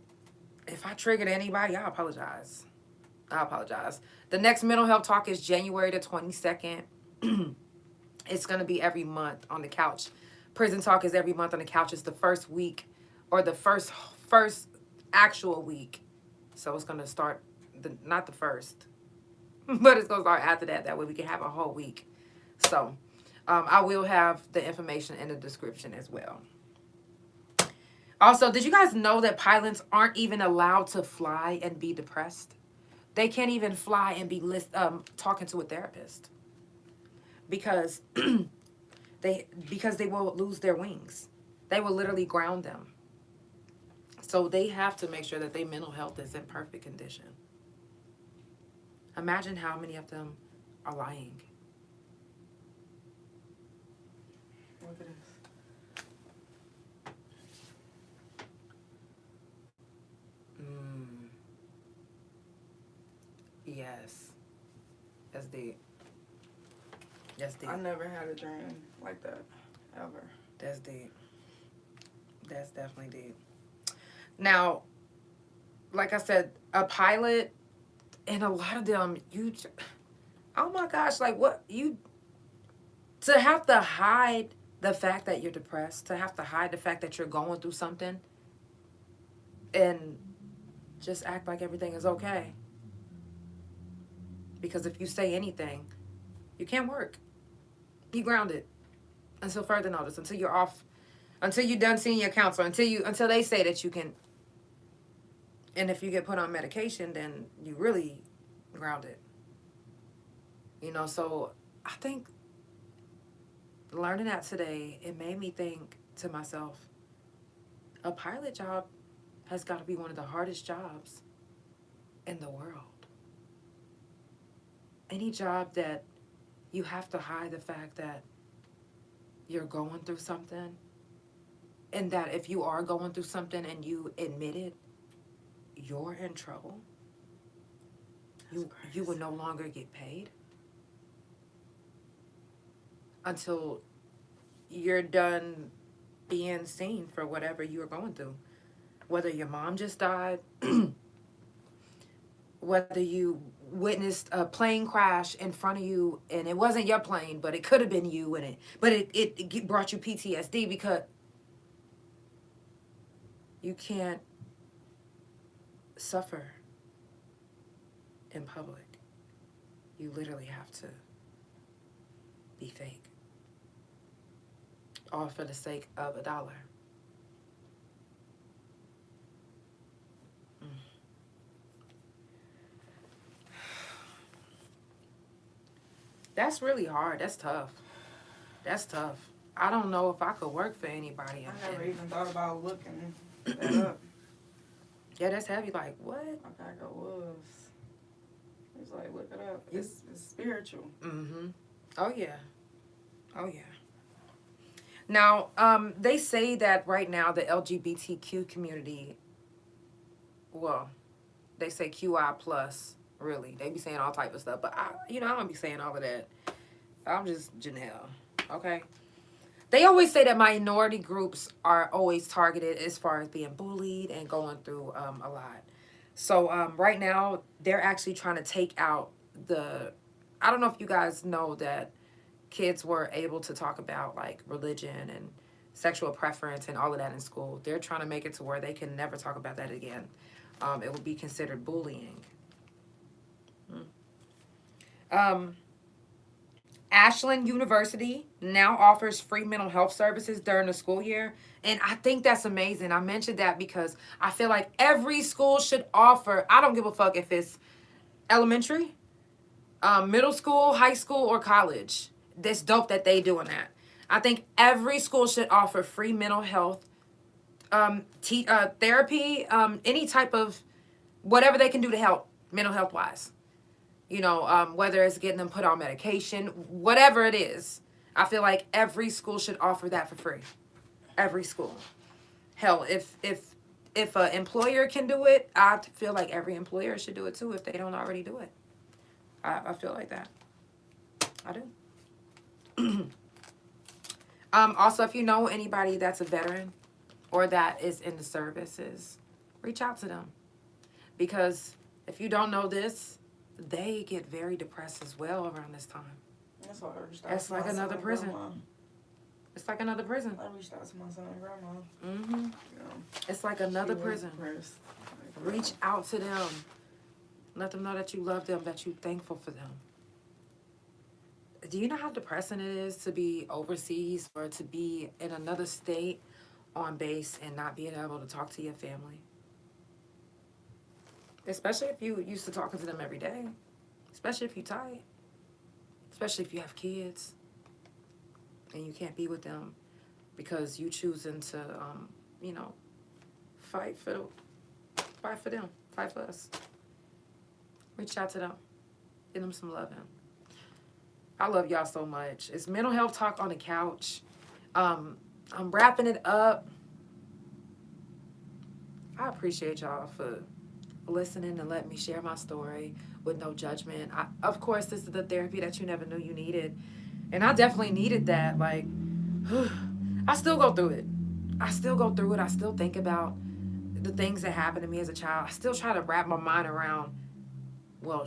triggered anybody, I apologize. The next mental health talk is January the 22nd. It's going to be every month on the couch. Prison talk is every month on the couch. It's the first week, or the first actual week. So it's going to start, not the first, but it's going to start after that. That way we can have a whole week. So I will have the information in the description as well. Also, did you guys know that pilots aren't even allowed to fly and be depressed? They can't even fly and be talking to a therapist because they will lose their wings. They will literally ground them. So they have to make sure that their mental health is in perfect condition. Imagine how many of them are lying. Look at this. Yes. That's deep. That's deep. I never had a dream like that, ever. That's deep. That's definitely deep. Now, like I said, a pilot, and a lot of them, oh my gosh, like to have to hide the fact that you're depressed, to have to hide the fact that you're going through something, and just act like everything is okay. Because if you say anything, you can't work. Be grounded until further notice, until you're off, until you're done seeing your counselor, until they say that you can. And if you get put on medication, then you really grounded. You know, so I think learning that today, it made me think, to myself, a pilot job has got to be one of the hardest jobs in the world. Any job that you have to hide the fact that you're going through something, and that if you are going through something and you admit it, you're in trouble. You will no longer get paid until you're done being seen for whatever you are going through. Whether your mom just died, whether you witnessed a plane crash in front of you and it wasn't your plane, but it could have been you, but it brought you PTSD because you can't suffer in public. You literally have to be fake. All for the sake of $1. That's really hard. That's tough. That's tough. I don't know if I could work for anybody. I never even thought about looking that up. Yeah, that's heavy. Like, what? MacArthur was. It's like, look it up. It's spiritual. Mm-hmm. Oh, yeah. Oh, yeah. Now, they say that right now the LGBTQ community, well, they say QI plus, really. They be saying all type of stuff, but I don't be saying all of that. I'm just Janelle, okay? They always say that minority groups are always targeted as far as being bullied and going through a lot. So right now, they're actually trying to take out I don't know if you guys know that kids were able to talk about like religion and sexual preference and all of that in school. They're trying to make it to where they can never talk about that again. It would be considered bullying. Ashland University now offers free mental health services during the school year. And I think that's amazing. I mentioned that because I feel like every school should offer, I don't give a fuck if it's elementary, middle school, high school, or college. That's dope that they doing that. I think every school should offer free mental health therapy, any type of whatever they can do to help mental health wise. You know, whether it's getting them put on medication, whatever it is. I feel like every school should offer that for free. Every school. Hell, if an employer can do it, I feel like every employer should do it too if they don't already do it. I feel like that. I do. Also, if you know anybody that's a veteran or that is in the services, reach out to them. Because if you don't know this, they get very depressed as well around this time. That's why I reached out It's to like my another son and prison. grandma. It's like another prison. I reached out to my son and grandma. Mm-hmm. You know, It's like another she was prison. depressed. Reach out to them. Let them know that you love them, that you're thankful for them. Do you know how depressing it is to be overseas or to be in another state on base and not being able to talk to your family? Especially if you used to talking to them every day. Especially if you're tight. Especially if you have kids and you can't be with them because you choosing to, fight for them, fight for us. Reach out to them. Give them some loving. I love y'all so much. It's Mental Health Talk on the Couch. I'm wrapping it up. I appreciate y'all for listening and letting me share my story with no judgment. Of course, this is the therapy that you never knew you needed. And I definitely needed that. Like, I still go through it. I still think about the things that happened to me as a child. I still try to wrap my mind around, well,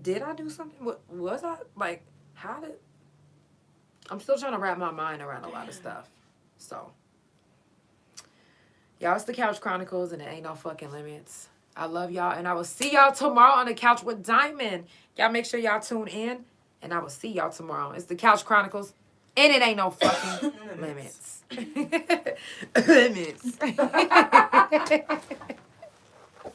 did I do something? Was I? Like, how did... I'm still trying to wrap my mind around a lot of stuff. So, y'all, it's the Couch Chronicles, and it ain't no fucking limits. I love y'all, and I will see y'all tomorrow on the couch with Diamond. Y'all make sure y'all tune in, and I will see y'all tomorrow. It's the Couch Chronicles, and it ain't no fucking limits. Limits.